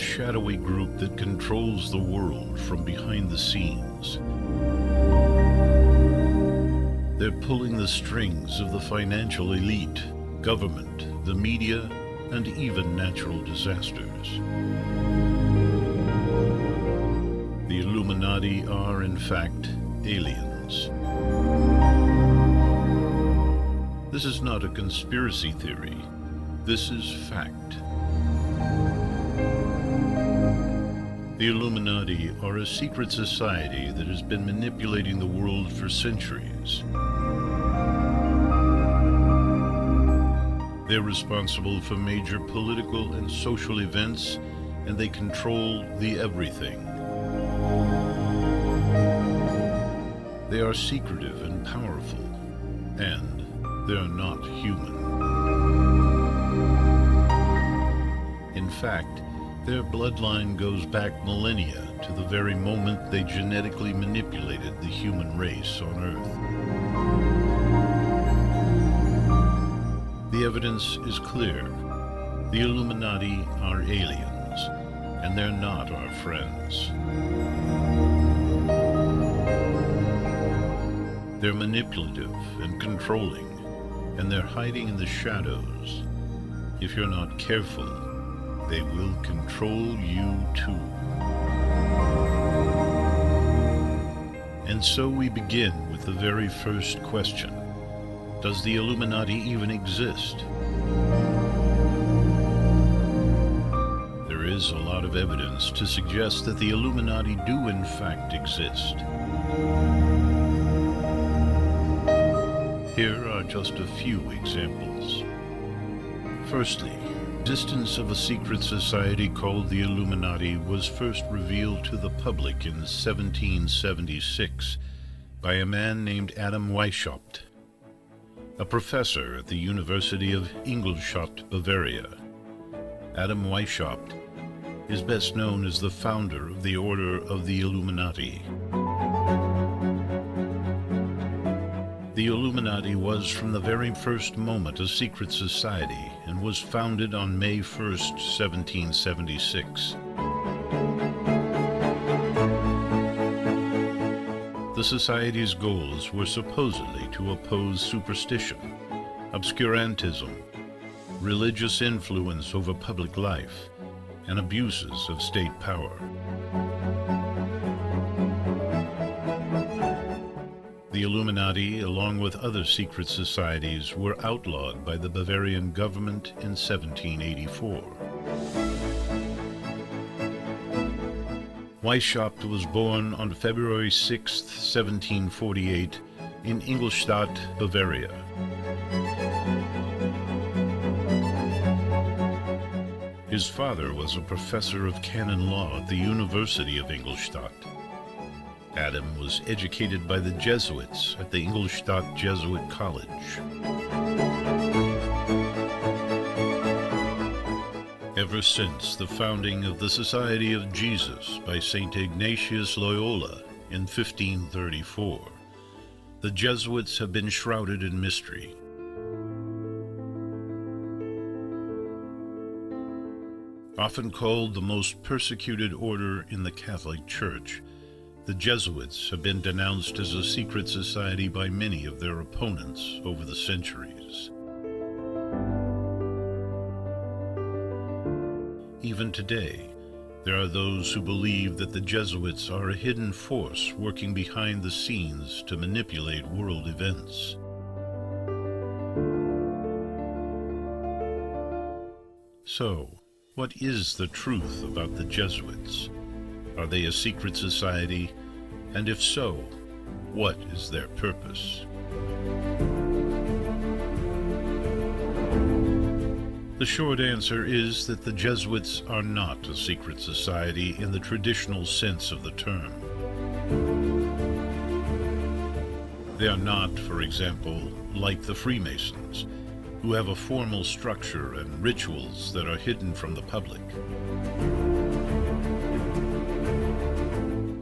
shadowy group that controls the world from behind the scenes. They're pulling the strings of the financial elite, government, the media, and even natural disasters. The Illuminati are, in fact, aliens. This is not a conspiracy theory. This is fact. The Illuminati are a secret society that has been manipulating the world for centuries. They're responsible for major political and social events, and they control the everything. They are secretive and powerful, and they are not human. In fact, their bloodline goes back millennia to the very moment they genetically manipulated the human race on Earth. The evidence is clear. The Illuminati are aliens, and they're not our friends. They're manipulative and controlling, and they're hiding in the shadows. If you're not careful, they will control you too. And so we begin with the very first question. Does the Illuminati even exist? There is a lot of evidence to suggest that the Illuminati do in fact exist. Here are just a few examples. Firstly, the existence of a secret society called the Illuminati was first revealed to the public in 1776 by a man named Weishaupt, a professor at the University of Ingolstadt, Bavaria. Weishaupt is best known as the founder of the Order of the Illuminati. The Illuminati was from the very first moment a secret society and was founded on May 1st, 1776. The society's goals were supposedly to oppose superstition, obscurantism, religious influence over public life, and abuses of state power. The Illuminati, along with other secret societies, were outlawed by the Bavarian government in 1784. Weishaupt was born on February 6, 1748, in Ingolstadt, Bavaria. His father was a professor of canon law at the University of Ingolstadt. Adam was educated by the Jesuits at the Ingolstadt Jesuit College. Ever since the founding of the Society of Jesus by St. Ignatius Loyola in 1534, the Jesuits have been shrouded in mystery. Often called the most persecuted order in the Catholic Church, the Jesuits have been denounced as a secret society by many of their opponents over the centuries. Even today, there are those who believe that the Jesuits are a hidden force working behind the scenes to manipulate world events. So, what is the truth about the Jesuits? Are they a secret society? And if so, what is their purpose? The short answer is that the Jesuits are not a secret society in the traditional sense of the term. They are not, for example, like the Freemasons, who have a formal structure and rituals that are hidden from the public.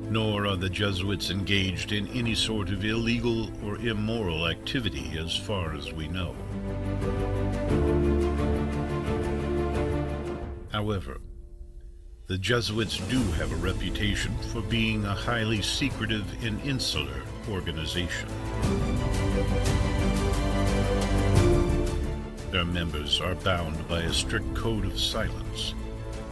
Nor are the Jesuits engaged in any sort of illegal or immoral activity as far as we know. However, The Jesuits do have a reputation for being a highly secretive and insular organization. Their members are bound by a strict code of silence,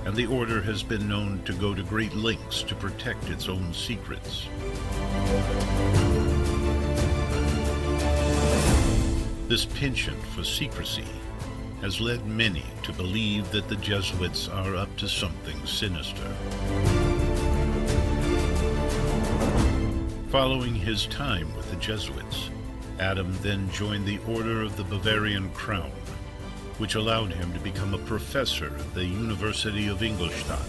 and the order has been known to go to great lengths to protect its own secrets. This penchant for secrecy has led many to believe that the Jesuits are up to something sinister. Following his time with the Jesuits, Adam then joined the Order of the Bavarian Crown, which allowed him to become a professor at the University of Ingolstadt.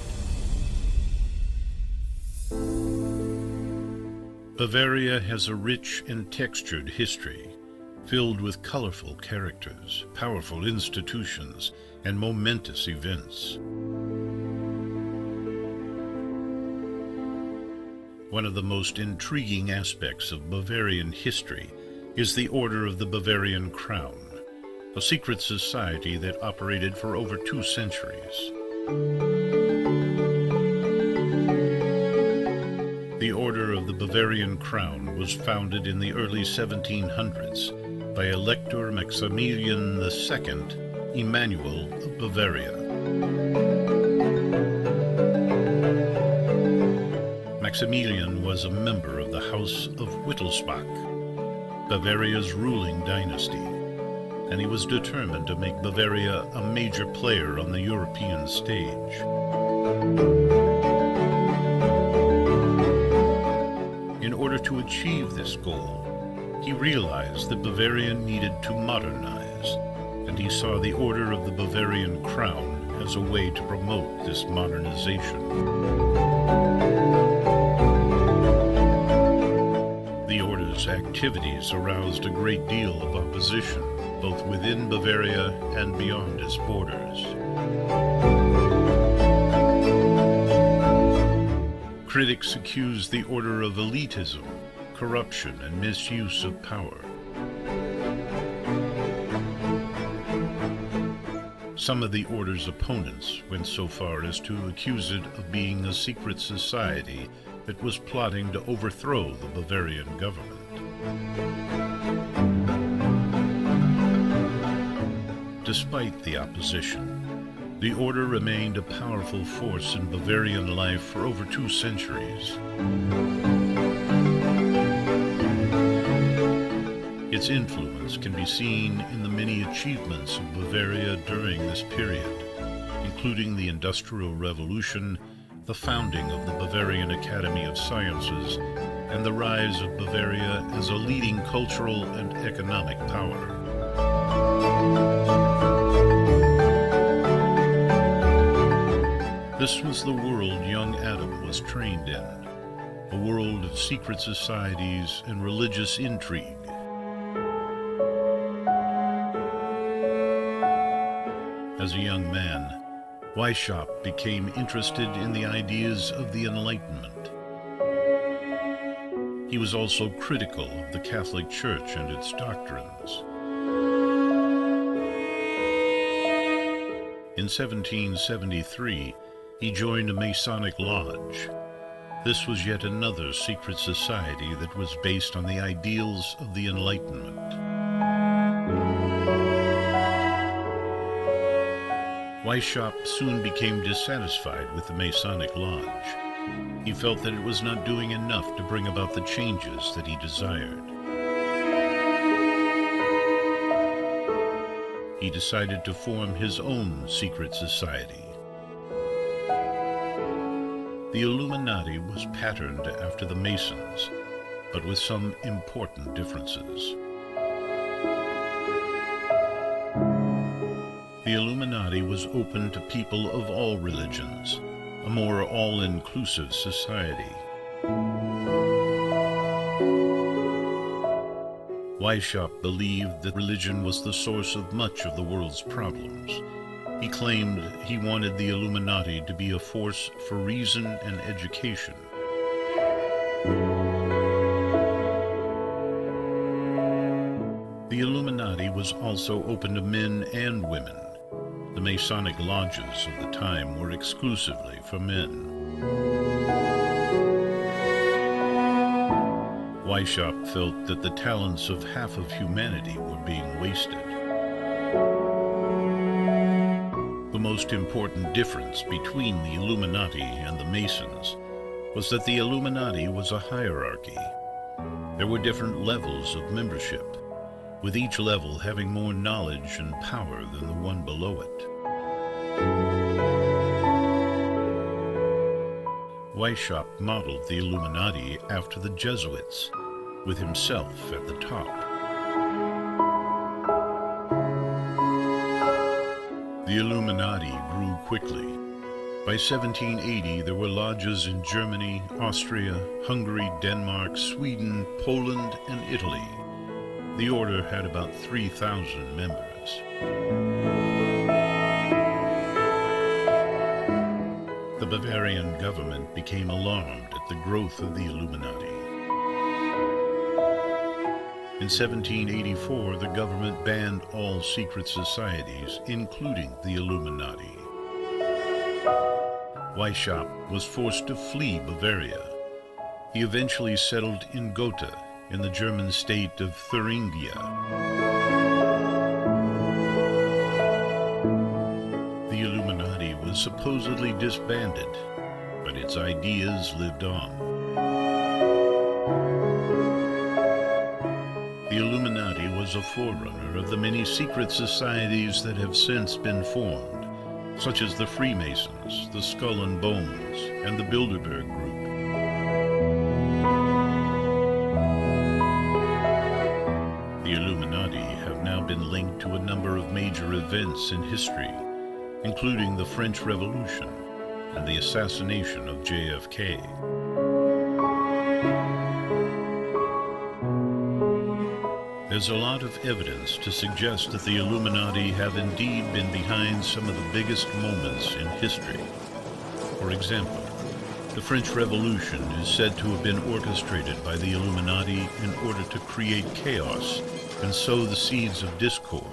Bavaria has a rich and textured history, filled with colorful characters, powerful institutions, and momentous events. One of the most intriguing aspects of Bavarian history is the Order of the Bavarian Crown, a secret society that operated for over 2 centuries. The Order of the Bavarian Crown was founded in the early 1700s by Elector Maximilian II Emmanuel of Bavaria. Maximilian was a member of the House of Wittelsbach, Bavaria's ruling dynasty, and he was determined to make Bavaria a major player on the European stage. In order to achieve this goal, he realized that Bavaria needed to modernize, and he saw the Order of the Bavarian Crown as a way to promote this modernization. The Order's activities aroused a great deal of opposition, both within Bavaria and beyond its borders. Critics accused the Order of elitism, corruption, and misuse of power. Some of the Order's opponents went so far as to accuse it of being a secret society that was plotting to overthrow the Bavarian government. Despite the opposition, the Order remained a powerful force in Bavarian life for over 2 centuries. Its influence can be seen in the many achievements of Bavaria during this period, including the Industrial Revolution, the founding of the Bavarian Academy of Sciences, and the rise of Bavaria as a leading cultural and economic power. This was the world young Adam was trained in, a world of secret societies and religious intrigue. As a young man, Weishaupt became interested in the ideas of the Enlightenment. He was also critical of the Catholic Church and its doctrines. In 1773, he joined a Masonic lodge. This was yet another secret society that was based on the ideals of the Enlightenment. Weishaupt soon became dissatisfied with the Masonic lodge. He felt that it was not doing enough to bring about the changes that he desired. He decided to form his own secret society. The Illuminati was patterned after the Masons, but with some important differences. The Illuminati was open to people of all religions, a more all-inclusive society. Weishaupt believed that religion was the source of much of the world's problems. He claimed he wanted the Illuminati to be a force for reason and education. The Illuminati was also open to men and women. The Masonic lodges of the time were exclusively for men. Weishaupt felt that the talents of half of humanity were being wasted. The most important difference between the Illuminati and the Masons was that the Illuminati was a hierarchy. There were different levels of membership, with each level having more knowledge and power than the one below it. Weishaupt modeled the Illuminati after the Jesuits, with himself at the top. The Illuminati grew quickly. By 1780, there were lodges in Germany, Austria, Hungary, Denmark, Sweden, Poland, and Italy. The order had about 3,000 members. The Bavarian government became alarmed at the growth of the Illuminati. In 1784, the government banned all secret societies, including the Illuminati. Weishaupt was forced to flee Bavaria. He eventually settled in Gotha, in the German state of Thuringia. The Illuminati was supposedly disbanded, but its ideas lived on. The Illuminati was a forerunner of the many secret societies that have since been formed, such as the Freemasons, the Skull and Bones, and the Bilderberg Group. The Illuminati have now been linked to a number of major events in history, including the French Revolution and the assassination of JFK. There's a lot of evidence to suggest that the Illuminati have indeed been behind some of the biggest moments in history. For example, the French Revolution is said to have been orchestrated by the Illuminati in order to create chaos and sow the seeds of discord.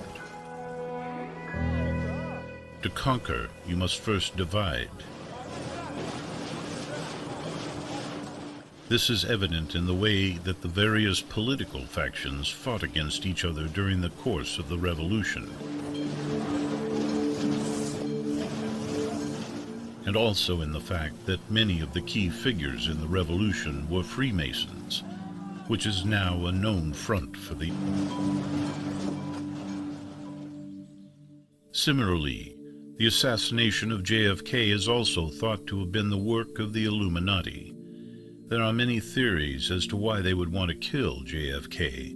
To conquer, you must first divide. This is evident in the way that the various political factions fought against each other during the course of the revolution. And also in the fact that many of the key figures in the revolution were Freemasons, which is now a known front for the... Similarly, the assassination of JFK is also thought to have been the work of the Illuminati. There are many theories as to why they would want to kill JFK,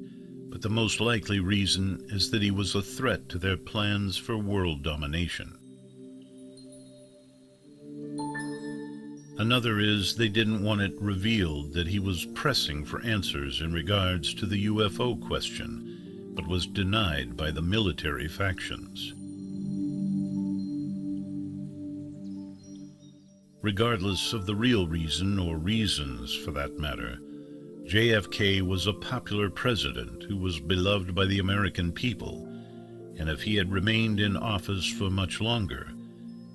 but the most likely reason is that he was a threat to their plans for world domination. Another is they didn't want it revealed that he was pressing for answers in regards to the UFO question, but was denied by the military factions. Regardless of the real reason, or reasons for that matter, JFK was a popular president who was beloved by the American people, and if he had remained in office for much longer,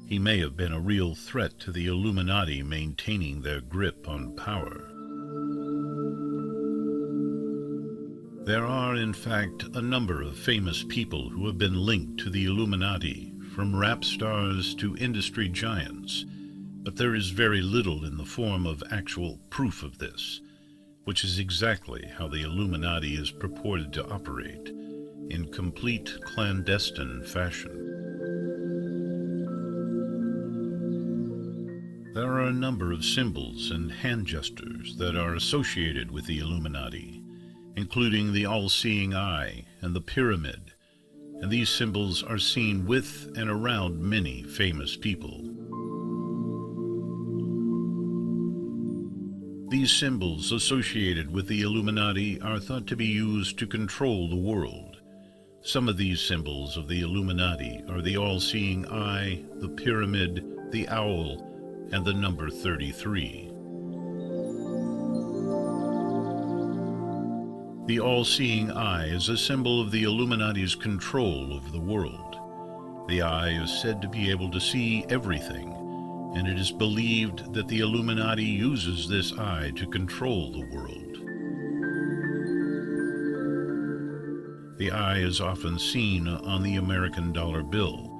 he may have been a real threat to the Illuminati maintaining their grip on power. There are, in fact, a number of famous people who have been linked to the Illuminati, from rap stars to industry giants, but there is very little in the form of actual proof of this, which is exactly how the Illuminati is purported to operate, in complete clandestine fashion. There are a number of symbols and hand gestures that are associated with the Illuminati, including the all-seeing eye and the pyramid, and these symbols are seen with and around many famous people. These symbols associated with the Illuminati are thought to be used to control the world. Some of these symbols of the Illuminati are the all-seeing eye, the pyramid, the owl, and the number 33. The all-seeing eye is a symbol of the Illuminati's control over the world. The eye is said to be able to see everything, and it is believed that the Illuminati uses this eye to control the world. The eye is often seen on the American dollar bill,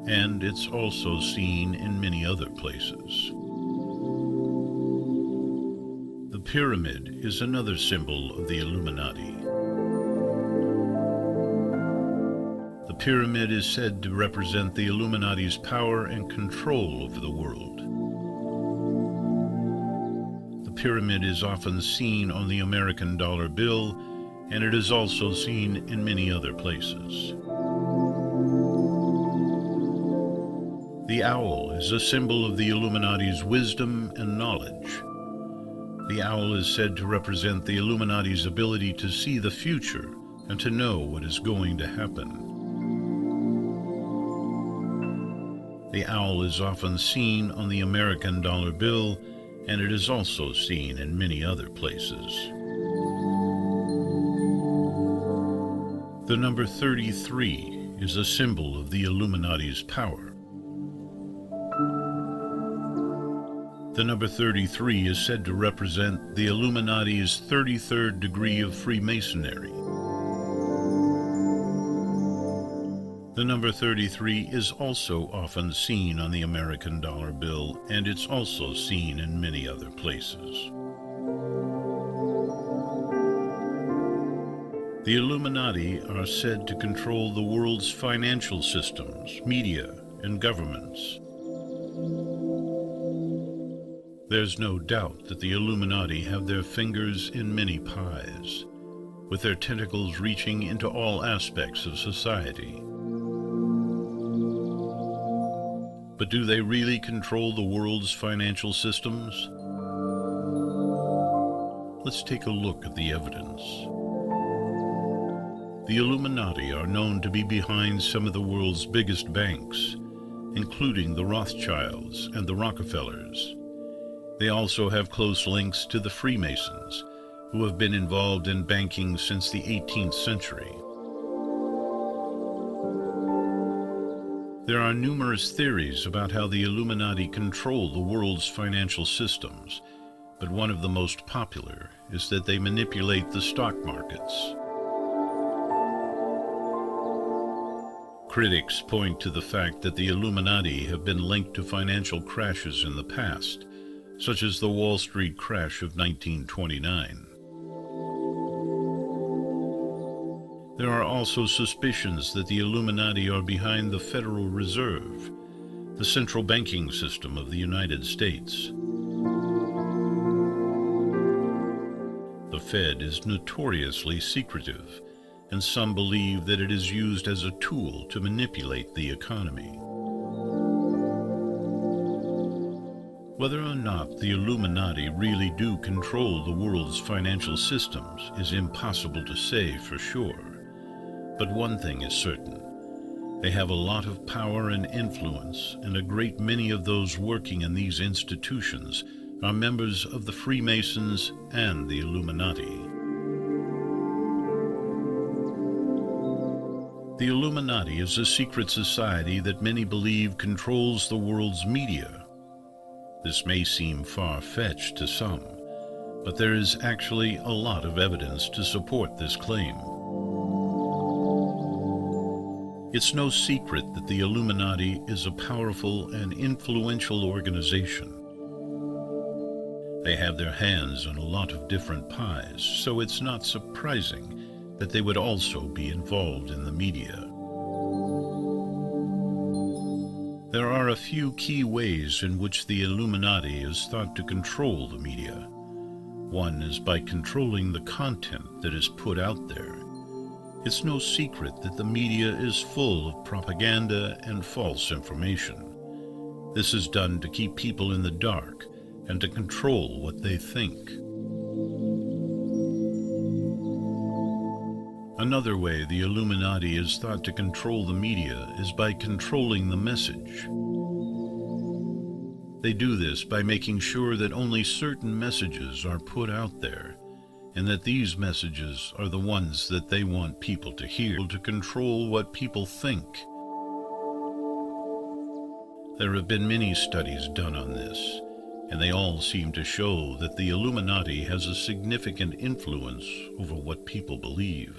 and it's also seen in many other places. The pyramid is another symbol of the Illuminati. The pyramid is said to represent the Illuminati's power and control over the world. The pyramid is often seen on the American dollar bill, and it is also seen in many other places. The owl is a symbol of the Illuminati's wisdom and knowledge. The owl is said to represent the Illuminati's ability to see the future and to know what is going to happen. The owl is often seen on the American dollar bill, and it is also seen in many other places. The number 33 is a symbol of the Illuminati's power. The number 33 is said to represent the Illuminati's 33rd degree of Freemasonry. The number 33 is also often seen on the American dollar bill, and it's also seen in many other places. The Illuminati are said to control the world's financial systems, media, and governments. There's no doubt that the Illuminati have their fingers in many pies, with their tentacles reaching into all aspects of society. But do they really control the world's financial systems? Let's take a look at the evidence. The Illuminati are known to be behind some of the world's biggest banks, including the Rothschilds and the Rockefellers. They also have close links to the Freemasons, who have been involved in banking since the 18th century. There are numerous theories about how the Illuminati control the world's financial systems, but one of the most popular is that they manipulate the stock markets. Critics point to the fact that the Illuminati have been linked to financial crashes in the past, such as the Wall Street crash of 1929. There are also suspicions that the Illuminati are behind the Federal Reserve, the central banking system of the United States. The Fed is notoriously secretive, and some believe that it is used as a tool to manipulate the economy. Whether or not the Illuminati really do control the world's financial systems is impossible to say for sure. But one thing is certain. They have a lot of power and influence, and a great many of those working in these institutions are members of the Freemasons and the Illuminati. The Illuminati is a secret society that many believe controls the world's media. This may seem far-fetched to some, but there is actually a lot of evidence to support this claim. It's no secret that the Illuminati is a powerful and influential organization. They have their hands in a lot of different pies, so it's not surprising that they would also be involved in the media. There are a few key ways in which the Illuminati is thought to control the media. One is by controlling the content that is put out there. It's no secret that the media is full of propaganda and false information. This is done to keep people in the dark and to control what they think. Another way the Illuminati is thought to control the media is by controlling the message. They do this by making sure that only certain messages are put out there, and that these messages are the ones that they want people to hear, to control what people think. There have been many studies done on this, and they all seem to show that the Illuminati has a significant influence over what people believe.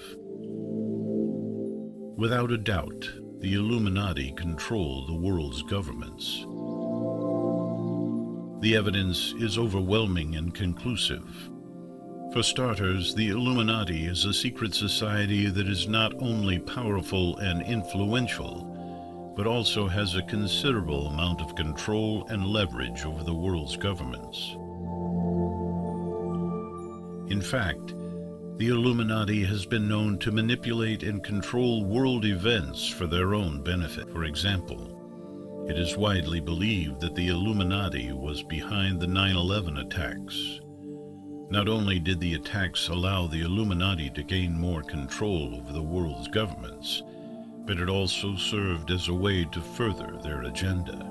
Without a doubt, the Illuminati control the world's governments. The evidence is overwhelming and conclusive. For starters, the Illuminati is a secret society that is not only powerful and influential, but also has a considerable amount of control and leverage over the world's governments. In fact, the Illuminati has been known to manipulate and control world events for their own benefit. For example, it is widely believed that the Illuminati was behind the 9/11 attacks. Not only did the attacks allow the Illuminati to gain more control over the world's governments, but it also served as a way to further their agenda.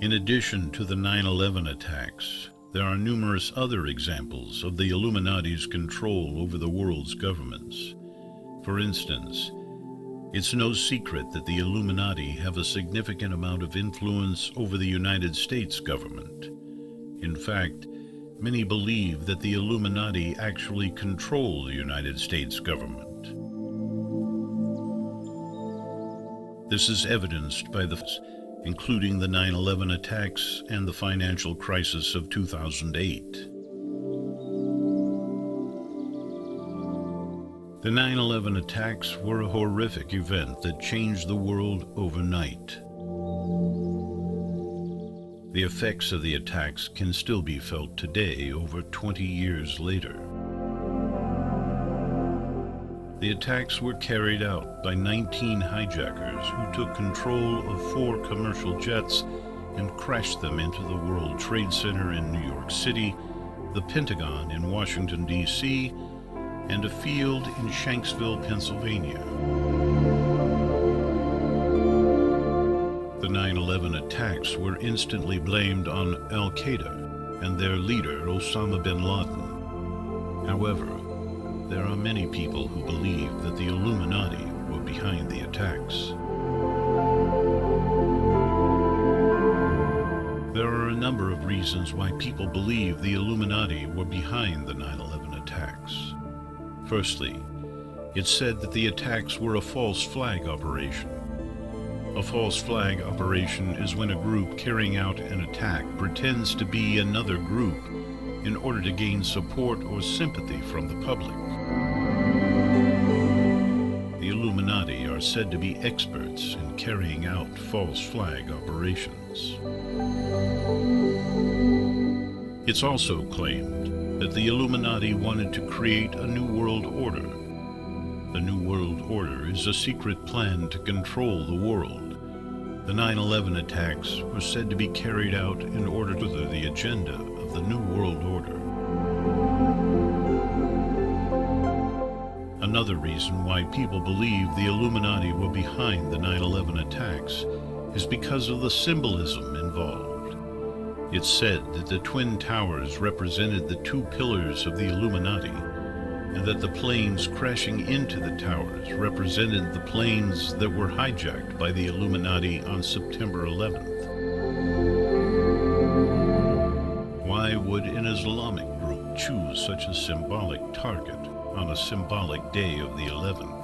In addition to the 9/11 attacks, there are numerous other examples of the Illuminati's control over the world's governments. For instance, it's no secret that the Illuminati have a significant amount of influence over the United States government. In fact, many believe that the Illuminati actually control the United States government. This is evidenced by including the 9/11 attacks and the financial crisis of 2008. The 9/11 attacks were a horrific event that changed the world overnight. The effects of the attacks can still be felt today, over 20 years later. The attacks were carried out by 19 hijackers who took control of 4 commercial jets and crashed them into the World Trade Center in New York City, the Pentagon in Washington, D.C., and a field in Shanksville, Pennsylvania. The 9/11 attacks were instantly blamed on Al-Qaeda and their leader, Osama bin Laden. However, there are many people who believe that the Illuminati were behind the attacks. There are a number of reasons why people believe the Illuminati were behind the 9/11 attacks. Firstly, it's said that the attacks were a false flag operation. A false flag operation is when a group carrying out an attack pretends to be another group in order to gain support or sympathy from the public. The Illuminati are said to be experts in carrying out false flag operations. It's also claimed that the Illuminati wanted to create a new world order. The New World Order is a secret plan to control the world. The 9/11 attacks were said to be carried out in order to further the agenda of the New World Order. Another reason why people believe the Illuminati were behind the 9/11 attacks is because of the symbolism involved. It's said that the Twin Towers represented the 2 pillars of the Illuminati, and that the planes crashing into the towers represented the planes that were hijacked by the Illuminati on September 11th. Why would an Islamic group choose such a symbolic target on a symbolic day of the 11th?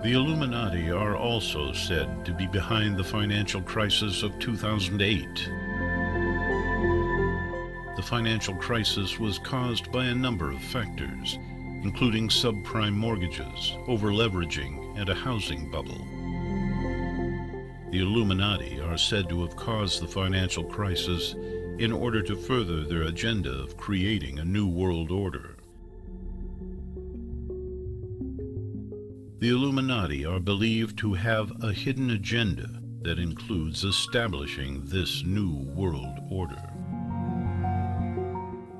The Illuminati are also said to be behind the financial crisis of 2008. The financial crisis was caused by a number of factors, including subprime mortgages, over-leveraging, and a housing bubble. The Illuminati are said to have caused the financial crisis in order to further their agenda of creating a new world order. The Illuminati are believed to have a hidden agenda that includes establishing this new world order.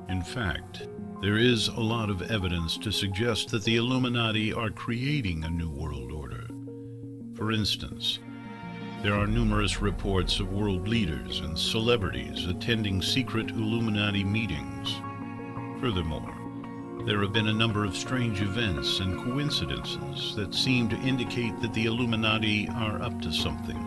In fact, there is a lot of evidence to suggest that the Illuminati are creating a new world order. For instance, there are numerous reports of world leaders and celebrities attending secret Illuminati meetings. Furthermore, There have been a number of strange events and coincidences that seem to indicate that the Illuminati are up to something.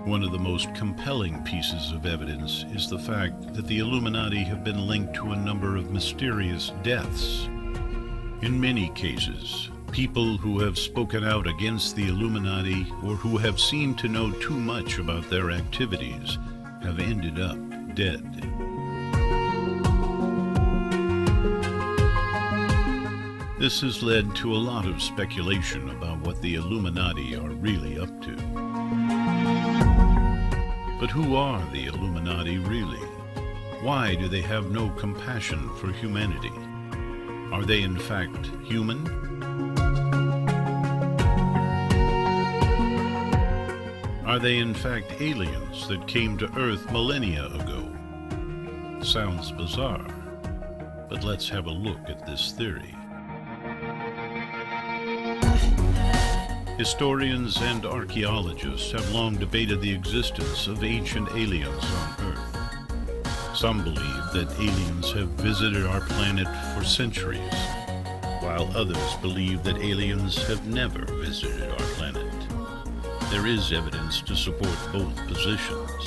One of the most compelling pieces of evidence is the fact that the Illuminati have been linked to a number of mysterious deaths. In many cases, people who have spoken out against the Illuminati or who have seemed to know too much about their activities have ended up dead. This has led to a lot of speculation about what the Illuminati are really up to. But who are the Illuminati really? Why do they have no compassion for humanity? Are they in fact human? Are they in fact aliens that came to Earth millennia ago? Sounds bizarre, but let's have a look at this theory. Historians and archaeologists have long debated the existence of ancient aliens on Earth. Some believe that aliens have visited our planet for centuries, while others believe that aliens have never visited our planet. There is evidence to support both positions.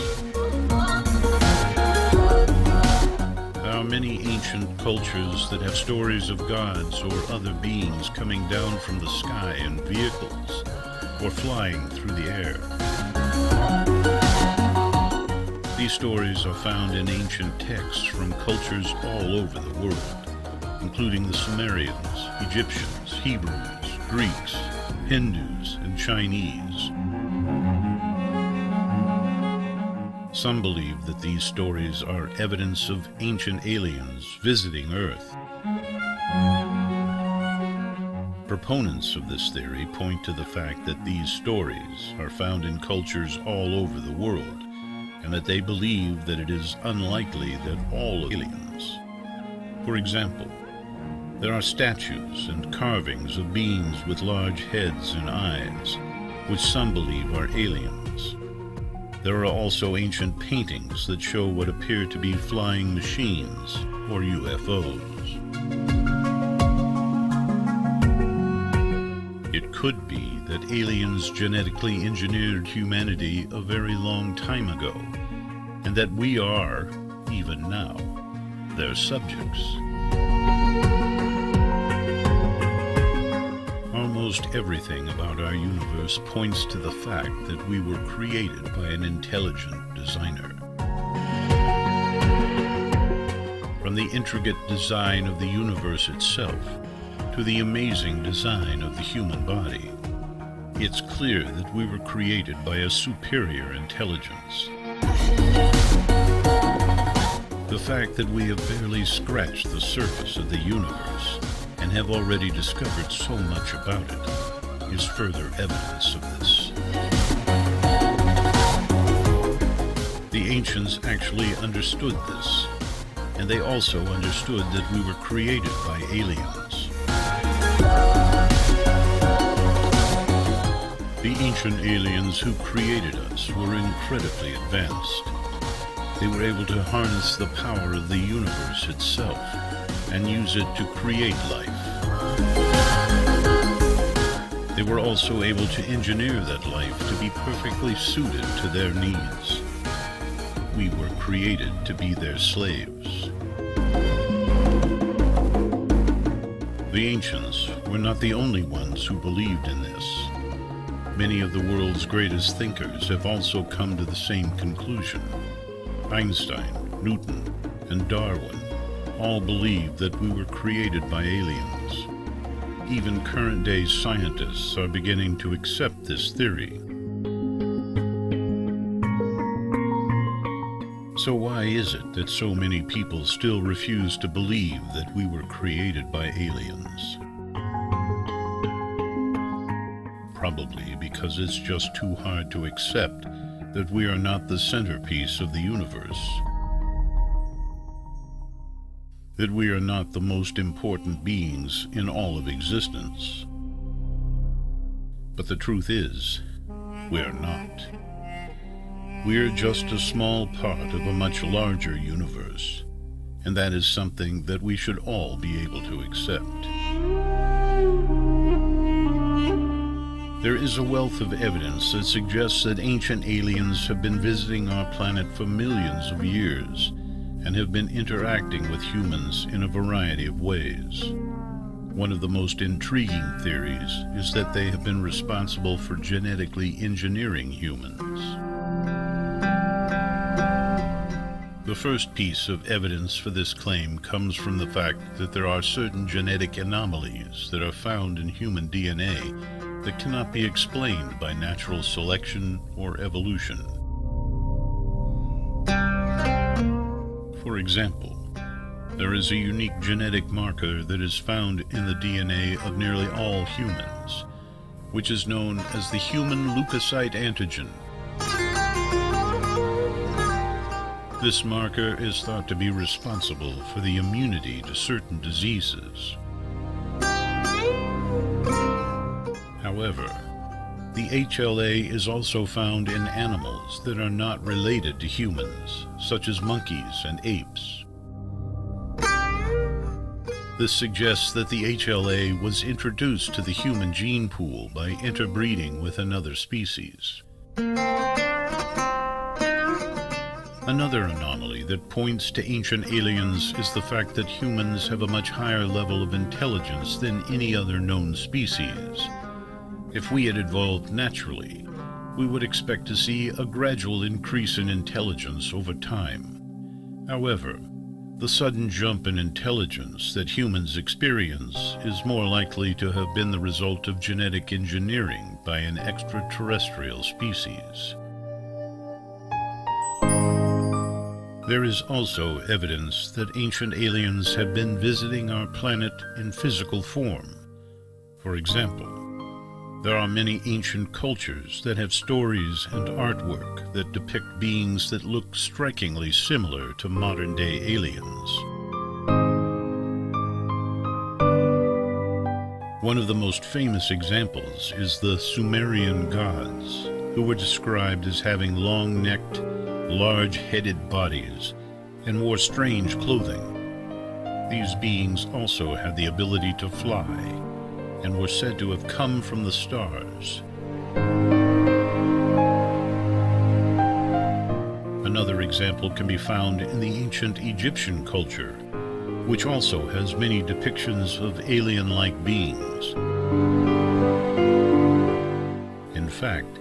There are many ancient cultures that have stories of gods or other beings coming down from the sky in vehicles or flying through the air. These stories are found in ancient texts from cultures all over the world, including the Sumerians, Egyptians, Hebrews, Greeks, Hindus, and Chinese. Some believe that these stories are evidence of ancient aliens visiting Earth. Proponents of this theory point to the fact that these stories are found in cultures all over the world, and that they believe that it is unlikely that all aliens. For example, there are statues and carvings of beings with large heads and eyes, which some believe are aliens. There are also ancient paintings that show what appear to be flying machines, or UFOs. It could be that aliens genetically engineered humanity a very long time ago, and that we are, even now, their subjects. Almost everything about our universe points to the fact that we were created by an intelligent designer. From the intricate design of the universe itself to the amazing design of the human body, it's clear that we were created by a superior intelligence. The fact that we have barely scratched the surface of the universe and have already discovered so much about it is further evidence of this. The ancients actually understood this, and they also understood that we were created by aliens. The ancient aliens who created us were incredibly advanced. They were able to harness the power of the universe itself and use it to create life. They were also able to engineer that life to be perfectly suited to their needs. We were created to be their slaves. The ancients were not the only ones who believed in this. Many of the world's greatest thinkers have also come to the same conclusion. Einstein, Newton, and Darwin all believed that we were created by aliens. Even current-day scientists are beginning to accept this theory. So why is it that so many people still refuse to believe that we were created by aliens? Probably because it's just too hard to accept that we are not the centerpiece of the universe. That we are not the most important beings in all of existence. But the truth is, we are not. We are just a small part of a much larger universe, and that is something that we should all be able to accept. There is a wealth of evidence that suggests that ancient aliens have been visiting our planet for millions of years and have been interacting with humans in a variety of ways. One of the most intriguing theories is that they have been responsible for genetically engineering humans. The first piece of evidence for this claim comes from the fact that there are certain genetic anomalies that are found in human DNA that cannot be explained by natural selection or evolution. For example, there is a unique genetic marker that is found in the DNA of nearly all humans, which is known as the human leukocyte antigen. This marker is thought to be responsible for the immunity to certain diseases. However, the HLA is also found in animals that are not related to humans, such as monkeys and apes. This suggests that the HLA was introduced to the human gene pool by interbreeding with another species. Another anomaly that points to ancient aliens is the fact that humans have a much higher level of intelligence than any other known species. If we had evolved naturally, we would expect to see a gradual increase in intelligence over time. However, the sudden jump in intelligence that humans experience is more likely to have been the result of genetic engineering by an extraterrestrial species. There is also evidence that ancient aliens have been visiting our planet in physical form. For example, there are many ancient cultures that have stories and artwork that depict beings that look strikingly similar to modern-day aliens. One of the most famous examples is the Sumerian gods, who were described as having long-necked, large-headed bodies and wore strange clothing. These beings also had the ability to fly and were said to have come from the stars. Another example can be found in the ancient Egyptian culture, which also has many depictions of alien-like beings. In fact,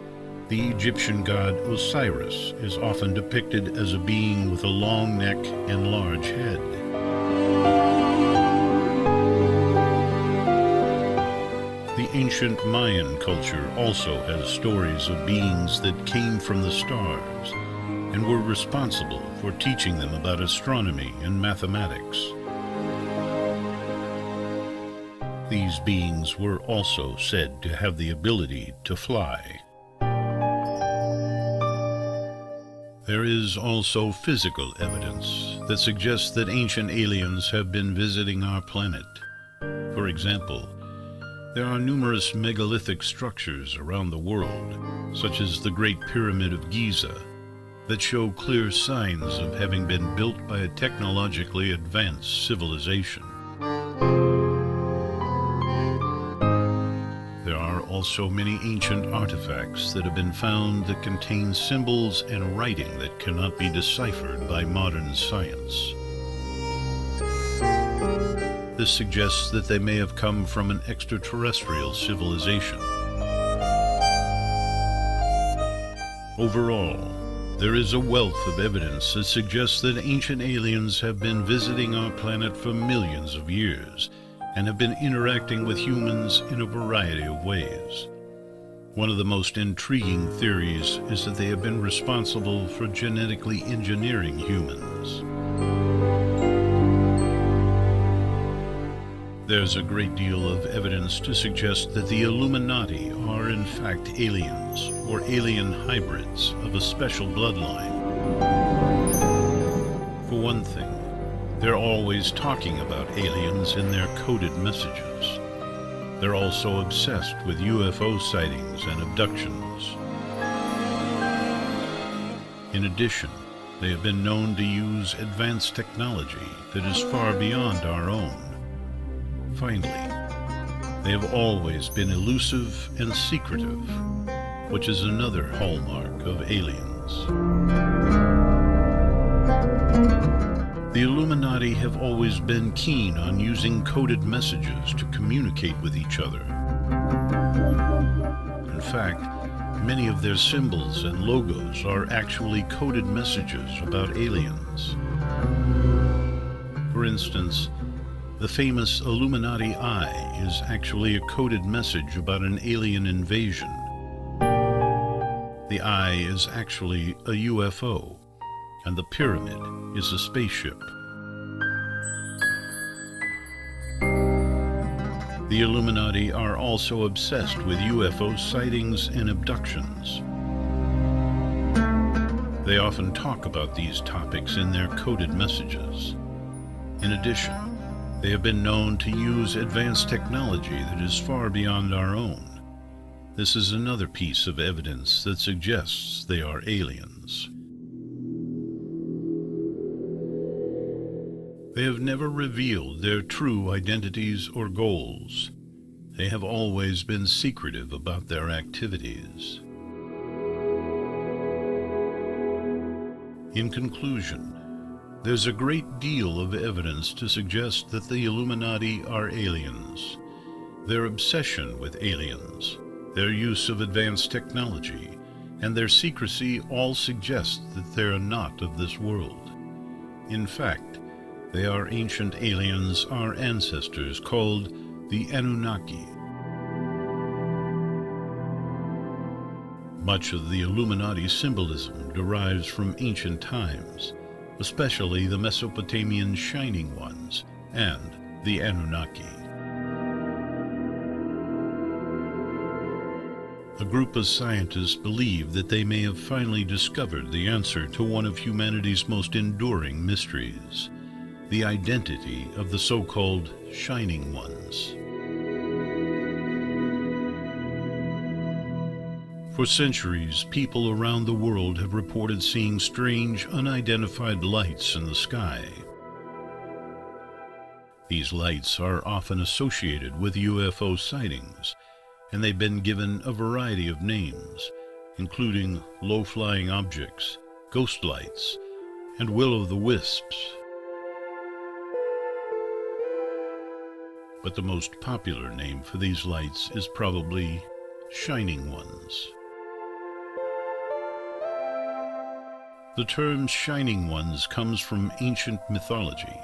the Egyptian god Osiris is often depicted as a being with a long neck and large head. The ancient Mayan culture also has stories of beings that came from the stars and were responsible for teaching them about astronomy and mathematics. These beings were also said to have the ability to fly. There is also physical evidence that suggests that ancient aliens have been visiting our planet. For example, there are numerous megalithic structures around the world, such as the Great Pyramid of Giza, that show clear signs of having been built by a technologically advanced civilization. There are also many ancient artifacts that have been found that contain symbols and writing that cannot be deciphered by modern science. This suggests that they may have come from an extraterrestrial civilization. Overall, there is a wealth of evidence that suggests that ancient aliens have been visiting our planet for millions of years and have been interacting with humans in a variety of ways. One of the most intriguing theories is that they have been responsible for genetically engineering humans. There's a great deal of evidence to suggest that the Illuminati are in fact aliens or alien hybrids of a special bloodline. For one thing, they're always talking about aliens in their coded messages. They're also obsessed with UFO sightings and abductions. In addition, They have been known to use advanced technology that is far beyond our own. Finally, they have always been elusive and secretive, which is another hallmark of aliens. The Illuminati have always been keen on using coded messages to communicate with each other. In fact, many of their symbols and logos are actually coded messages about aliens. For instance, the famous Illuminati eye is actually a coded message about an alien invasion. The eye is actually a UFO, and the pyramid is a spaceship. The Illuminati are also obsessed with UFO sightings and abductions. They often talk about these topics in their coded messages. In addition, they have been known to use advanced technology that is far beyond our own. This is another piece of evidence that suggests they are aliens. They have never revealed their true identities or goals. They have always been secretive about their activities. In conclusion, there's a great deal of evidence to suggest that the Illuminati are aliens. Their obsession with aliens, their use of advanced technology, and their secrecy all suggest that they are not of this world. In fact, they are ancient aliens, our ancestors, called the Anunnaki. Much of the Illuminati symbolism derives from ancient times, especially the Mesopotamian Shining Ones and the Anunnaki. A group of scientists believe that they may have finally discovered the answer to one of humanity's most enduring mysteries, the identity of the so-called Shining Ones. For centuries, people around the world have reported seeing strange, unidentified lights in the sky. These lights are often associated with UFO sightings, and they've been given a variety of names, including low-flying objects, ghost lights, and will-o'-the-wisps. But the most popular name for these lights is probably Shining Ones. The term Shining Ones comes from ancient mythology.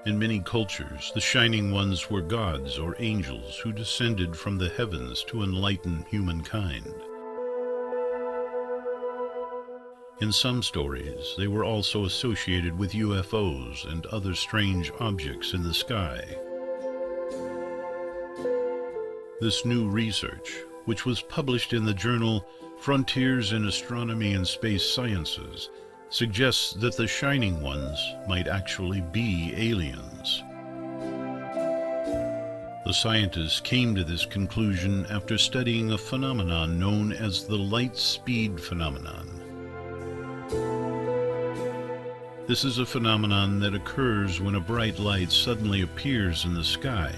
In many cultures, the Shining Ones were gods or angels who descended from the heavens to enlighten humankind. In some stories, they were also associated with UFOs and other strange objects in the sky. This new research, which was published in the journal Frontiers in Astronomy and Space Sciences, suggests that the Shining Ones might actually be aliens. The scientists came to this conclusion after studying a phenomenon known as the light speed phenomenon. This is a phenomenon that occurs when a bright light suddenly appears in the sky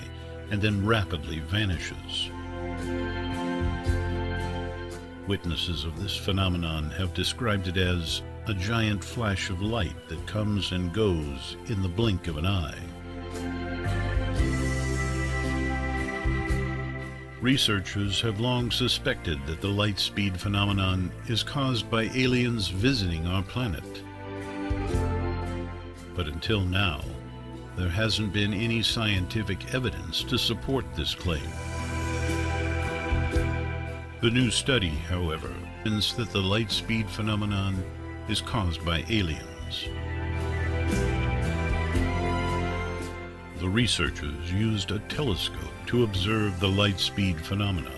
and then rapidly vanishes. Witnesses of this phenomenon have described it as a giant flash of light that comes and goes in the blink of an eye. Researchers have long suspected that the light speed phenomenon is caused by aliens visiting our planet. But until now, there hasn't been any scientific evidence to support this claim. The new study, however, finds that the light speed phenomenon is caused by aliens. The researchers used a telescope to observe the light speed phenomenon.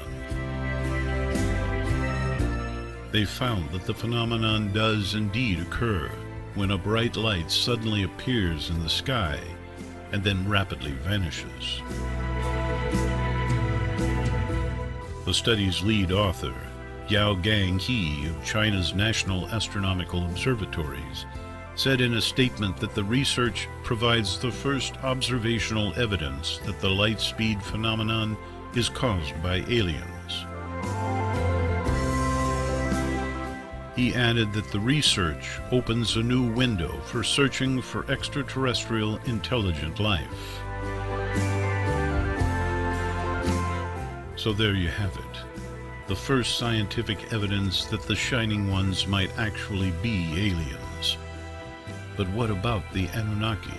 They found that the phenomenon does indeed occur when a bright light suddenly appears in the sky and then rapidly vanishes. The study's lead author, Yao Gang-he of China's National Astronomical Observatories said in a statement that the research provides the first observational evidence that the light speed phenomenon is caused by aliens. He added that the research opens a new window for searching for extraterrestrial intelligent life. So there you have it, the first scientific evidence that the Shining Ones might actually be aliens. But what about the Anunnaki?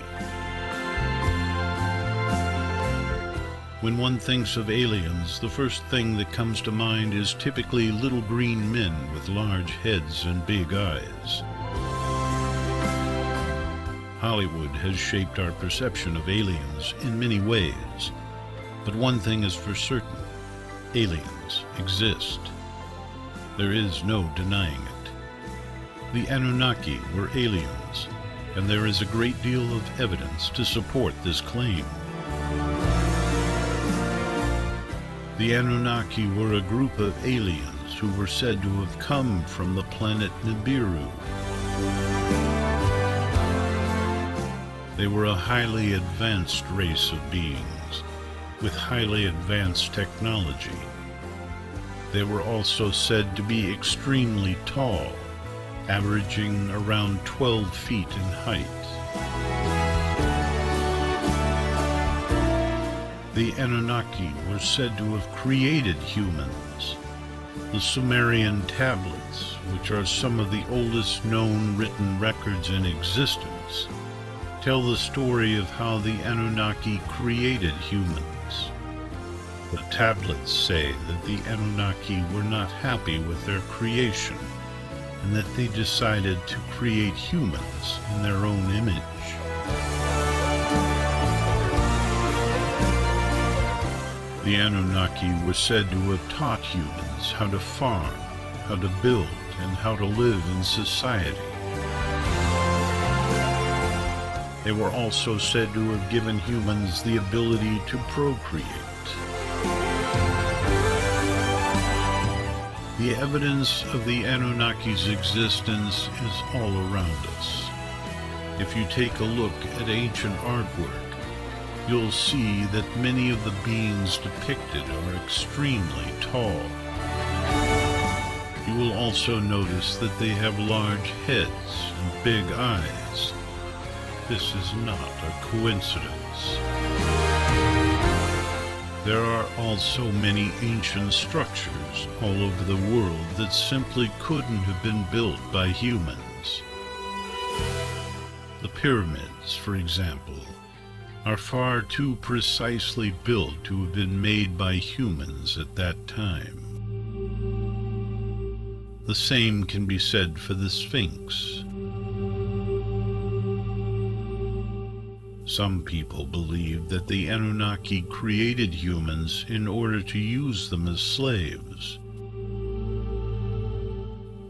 When one thinks of aliens, the first thing that comes to mind is typically little green men with large heads and big eyes. Hollywood has shaped our perception of aliens in many ways, but one thing is for certain: aliens exist. There is no denying it. The Anunnaki were aliens, and there is a great deal of evidence to support this claim. The Anunnaki were a group of aliens who were said to have come from the planet Nibiru. They were a highly advanced race of beings, with highly advanced technology. They were also said to be extremely tall, averaging around 12 feet in height. The Anunnaki were said to have created humans. The Sumerian tablets, which are some of the oldest known written records in existence, tell the story of how the Anunnaki created humans. The tablets say that the Anunnaki were not happy with their creation, and that they decided to create humans in their own image. The Anunnaki were said to have taught humans how to farm, how to build, and how to live in society. They were also said to have given humans the ability to procreate. The evidence of the Anunnaki's existence is all around us. If you take a look at ancient artwork, you'll see that many of the beings depicted are extremely tall. You will also notice that they have large heads and big eyes. This is not a coincidence. There are also many ancient structures all over the world that simply couldn't have been built by humans. The pyramids, for example, are far too precisely built to have been made by humans at that time. The same can be said for the Sphinx. Some people believe that the Anunnaki created humans in order to use them as slaves.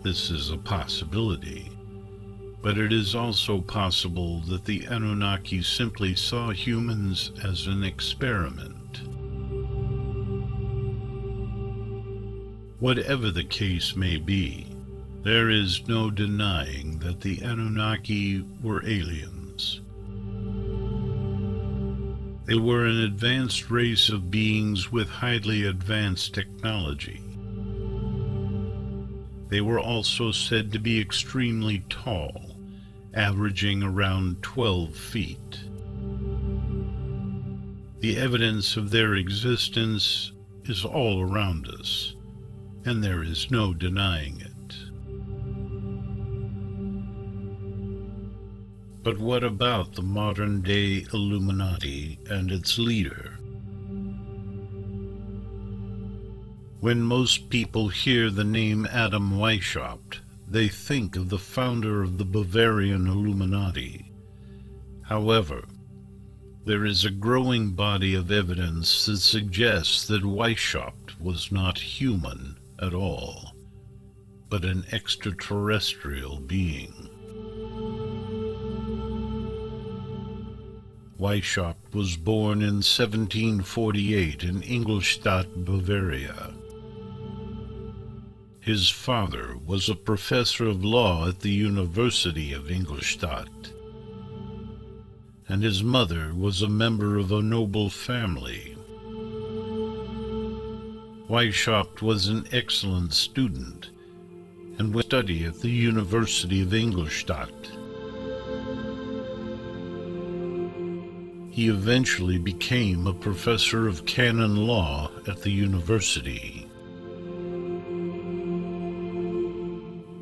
This is a possibility. But it is also possible that the Anunnaki simply saw humans as an experiment. Whatever the case may be, there is no denying that the Anunnaki were aliens. They were an advanced race of beings with highly advanced technology. They were also said to be extremely tall, averaging around 12 feet. The evidence of their existence is all around us, and there is no denying it. But what about the modern-day Illuminati and its leader? When most people hear the name Adam Weishaupt, they think of the founder of the Bavarian Illuminati. However, there is a growing body of evidence that suggests that Weishaupt was not human at all, but an extraterrestrial being. Weishaupt was born in 1748 in Ingolstadt, Bavaria. His father was a professor of law at the University of Ingolstadt, and his mother was a member of a noble family. Weishaupt was an excellent student and went to study at the University of Ingolstadt. He eventually became a professor of canon law at the university.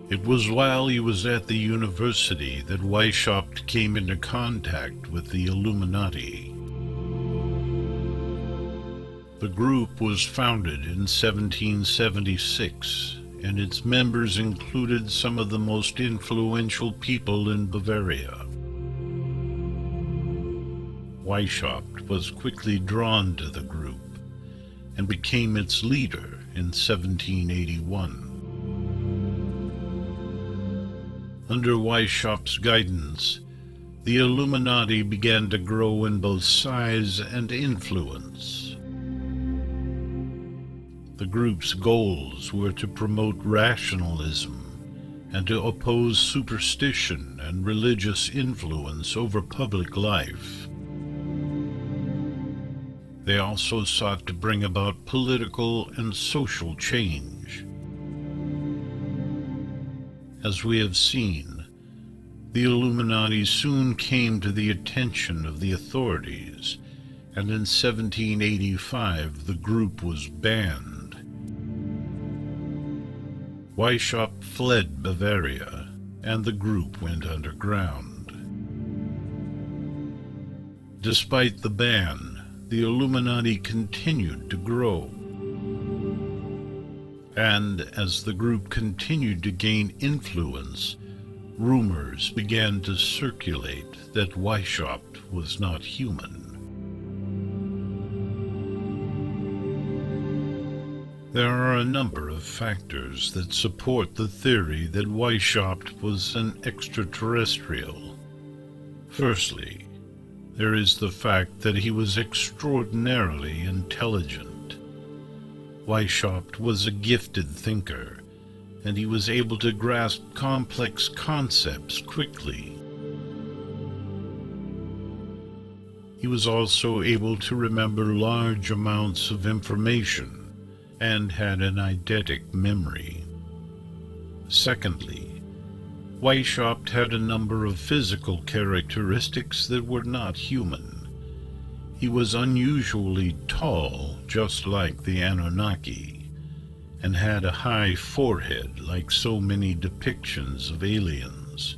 It was while he was at the university that Weishaupt came into contact with the Illuminati. The group was founded in 1776, and its members included some of the most influential people in Bavaria. Weishaupt was quickly drawn to the group and became its leader in 1781. Under Weishaupt's guidance, the Illuminati began to grow in both size and influence. The group's goals were to promote rationalism and to oppose superstition and religious influence over public life. They also sought to bring about political and social change. As we have seen, the Illuminati soon came to the attention of the authorities, and in 1785 the group was banned. Weishaupt fled Bavaria, and the group went underground. Despite the ban, the Illuminati continued to grow. And as the group continued to gain influence, rumors began to circulate that Weishaupt was not human. There are a number of factors that support the theory that Weishaupt was an extraterrestrial. Firstly, there is the fact that he was extraordinarily intelligent. Weishaupt was a gifted thinker, and he was able to grasp complex concepts quickly. He was also able to remember large amounts of information and had an eidetic memory. Secondly, Weishaupt had a number of physical characteristics that were not human. He was unusually tall, just like the Anunnaki, and had a high forehead like so many depictions of aliens.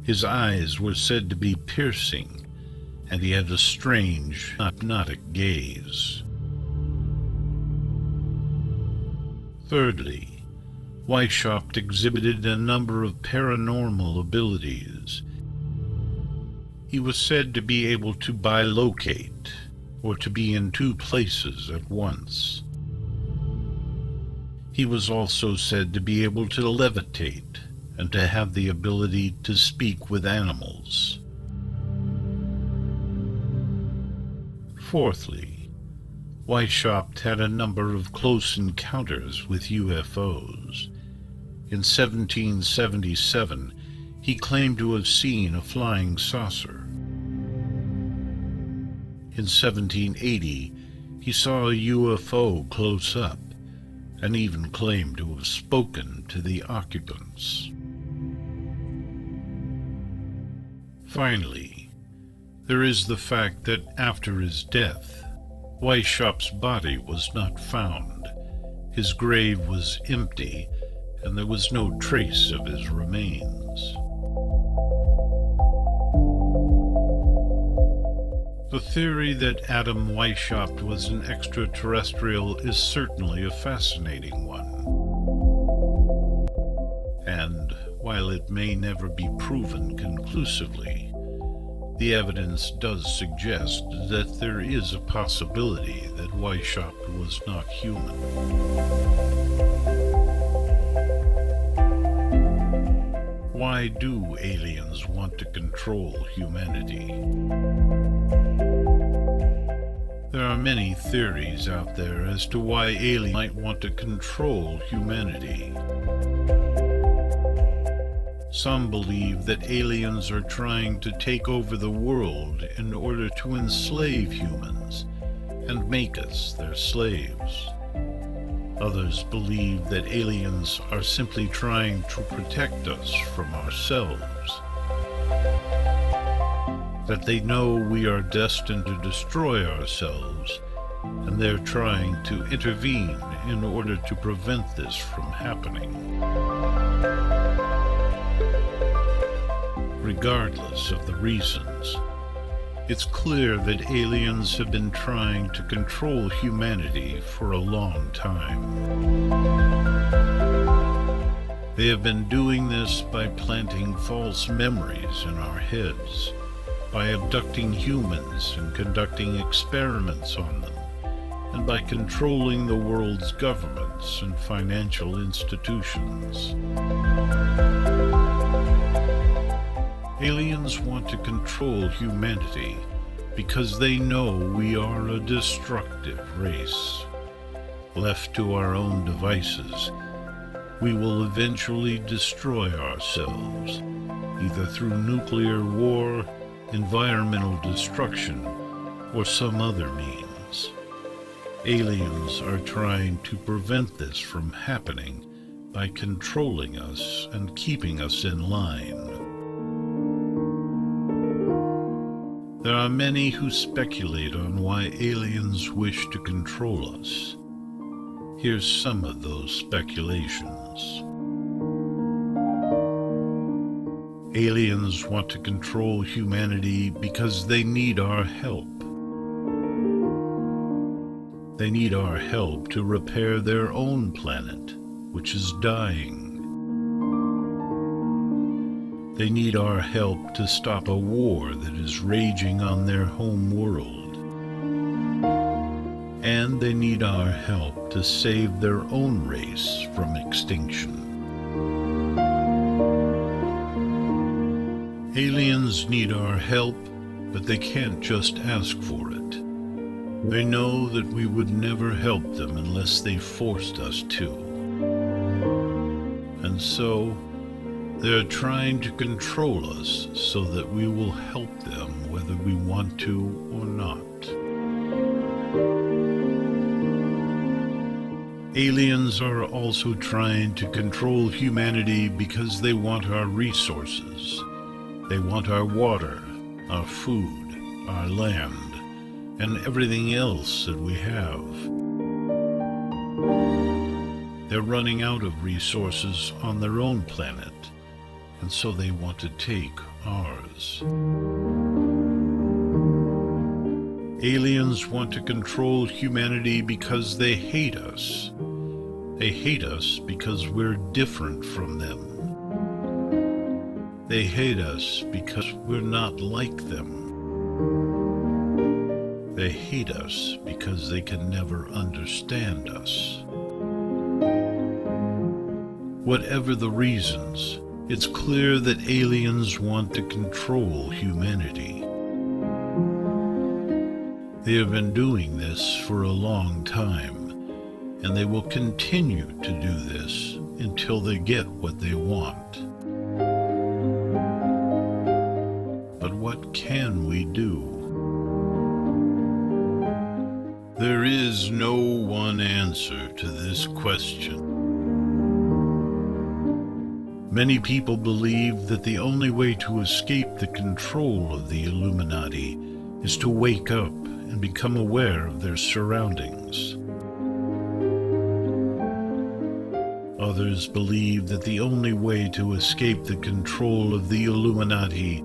His eyes were said to be piercing, and he had a strange, hypnotic gaze. Thirdly, Weishaupt exhibited a number of paranormal abilities. He was said to be able to bilocate, or to be in two places at once. He was also said to be able to levitate, and to have the ability to speak with animals. Fourthly, Weishaupt had a number of close encounters with UFOs. In 1777, he claimed to have seen a flying saucer. In 1780, he saw a UFO close up, and even claimed to have spoken to the occupants. Finally, there is the fact that after his death, Weishaupt's body was not found. His grave was empty, and there was no trace of his remains. The theory that Adam Weishaupt was an extraterrestrial is certainly a fascinating one. And while it may never be proven conclusively, the evidence does suggest that there is a possibility that Weishaupt was not human. Why do aliens want to control humanity? There are many theories out there as to why aliens might want to control humanity. Some believe that aliens are trying to take over the world in order to enslave humans and make us their slaves. Others believe that aliens are simply trying to protect us from ourselves, that they know we are destined to destroy ourselves, and they're trying to intervene in order to prevent this from happening. Regardless of the reasons, it's clear that aliens have been trying to control humanity for a long time. They have been doing this by planting false memories in our heads, by abducting humans and conducting experiments on them, and by controlling the world's governments and financial institutions. Aliens want to control humanity because they know we are a destructive race. Left to our own devices, we will eventually destroy ourselves, either through nuclear war, environmental destruction, or some other means. Aliens are trying to prevent this from happening by controlling us and keeping us in line. There are many who speculate on why aliens wish to control us. Here's some of those speculations. Aliens want to control humanity because they need our help. They need our help to repair their own planet, which is dying. They need our help to stop a war that is raging on their home world. And they need our help to save their own race from extinction. Aliens need our help, but they can't just ask for it. They know that we would never help them unless they forced us to. And so, they're trying to control us so that we will help them whether we want to or not. Aliens are also trying to control humanity because they want our resources. They want our water, our food, our land, and everything else that we have. They're running out of resources on their own planet, and so they want to take ours. Aliens want to control humanity because they hate us. They hate us because we're different from them. They hate us because we're not like them. They hate us because they can never understand us. Whatever the reasons, it's clear that aliens want to control humanity. They have been doing this for a long time, and they will continue to do this until they get what they want. But what can we do? There is no one answer to this question. Many people believe that the only way to escape the control of the Illuminati is to wake up and become aware of their surroundings. Others believe that the only way to escape the control of the Illuminati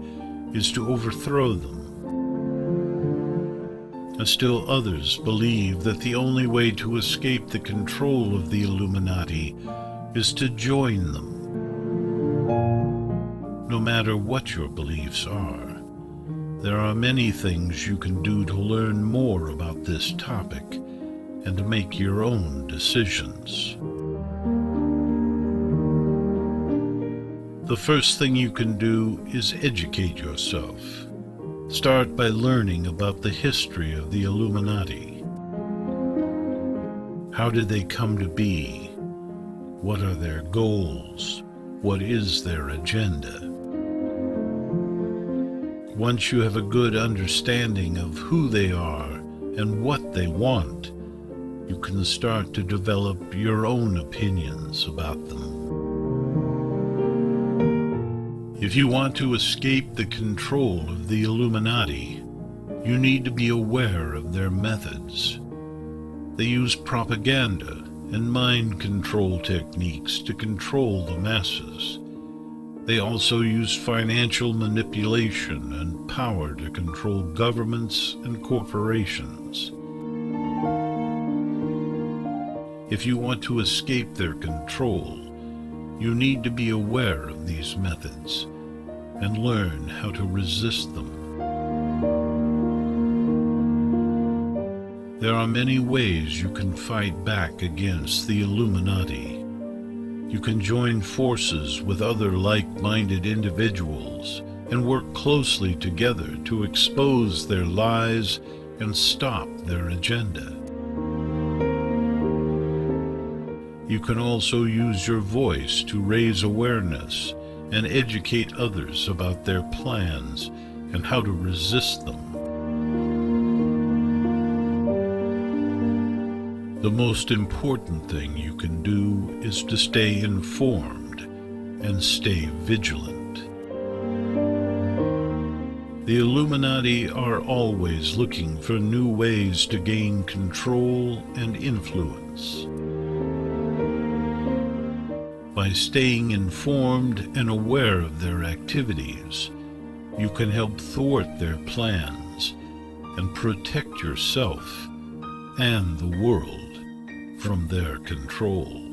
is to overthrow them. And still others believe that the only way to escape the control of the Illuminati is to join them. No matter what your beliefs are, there are many things you can do to learn more about this topic and to make your own decisions. The first thing you can do is educate yourself. Start by learning about the history of the Illuminati. How did they come to be? What are their goals? What is their agenda? Once you have a good understanding of who they are and what they want, you can start to develop your own opinions about them. If you want to escape the control of the Illuminati, you need to be aware of their methods. They use propaganda and mind control techniques to control the masses. They also use financial manipulation and power to control governments and corporations. If you want to escape their control, you need to be aware of these methods and learn how to resist them. There are many ways you can fight back against the Illuminati. You can join forces with other like-minded individuals and work closely together to expose their lies and stop their agenda. You can also use your voice to raise awareness and educate others about their plans and how to resist them. The most important thing you can do is to stay informed and stay vigilant. The Illuminati are always looking for new ways to gain control and influence. By staying informed and aware of their activities, you can help thwart their plans and protect yourself and the world from their control.